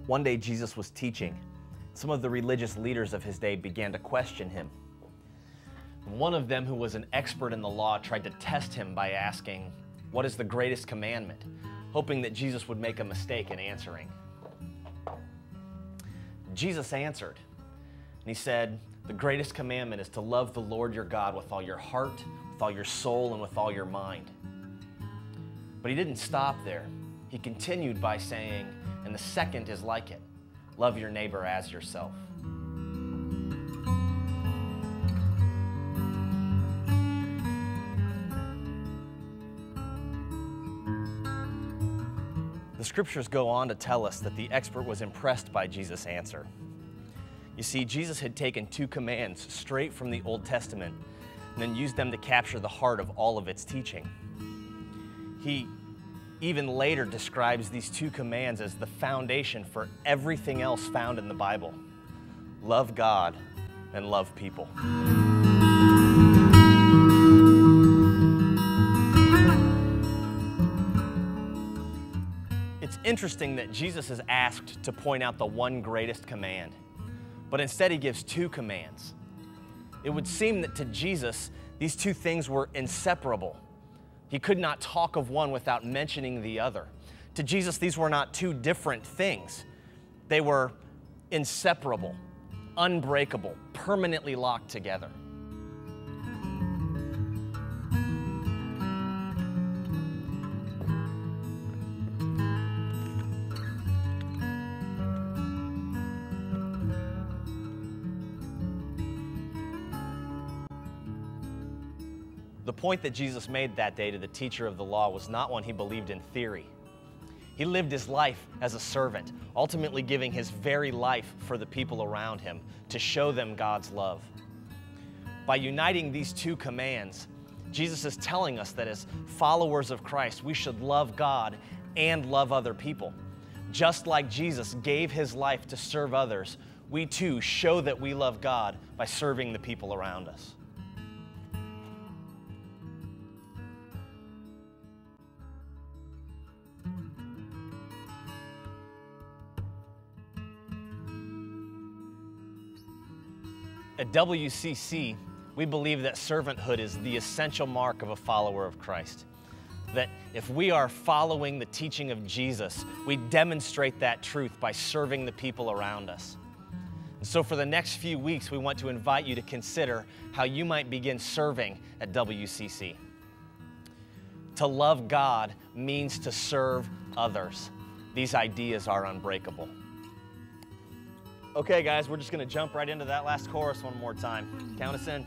One day Jesus was teaching. Some of the religious leaders of his day began to question him. One of them, who was an expert in the law, tried to test him by asking, "What is the greatest commandment?" hoping that Jesus would make a mistake in answering. Jesus answered, and he said, "The greatest commandment is to love the Lord your God with all your heart, with all your soul, and with all your mind." But he didn't stop there. He continued by saying, "And the second is like it. Love your neighbor as yourself." The scriptures go on to tell us that the expert was impressed by Jesus' answer. You see, Jesus had taken two commands straight from the Old Testament and then used them to capture the heart of all of its teaching. He even later describes these two commands as the foundation for everything else found in the Bible. Love God and love people. It's interesting that Jesus is asked to point out the one greatest command, but instead he gives two commands. It would seem that to Jesus, these two things were inseparable. He could not talk of one without mentioning the other. To Jesus, these were not two different things. They were inseparable, unbreakable, permanently locked together. The point that Jesus made that day to the teacher of the law was not one he believed in theory. He lived his life as a servant, ultimately giving his very life for the people around him to show them God's love. By uniting these two commands, Jesus is telling us that as followers of Christ, we should love God and love other people. Just like Jesus gave his life to serve others, we too show that we love God by serving the people around us. At WCC, we believe that servanthood is the essential mark of a follower of Christ. That if we are following the teaching of Jesus, we demonstrate that truth by serving the people around us. And so for the next few weeks, we want to invite you to consider how you might begin serving at WCC. To love God means to serve others. These ideas are unbreakable. Okay, guys, we're just going to jump right into that last chorus one more time. Count us in.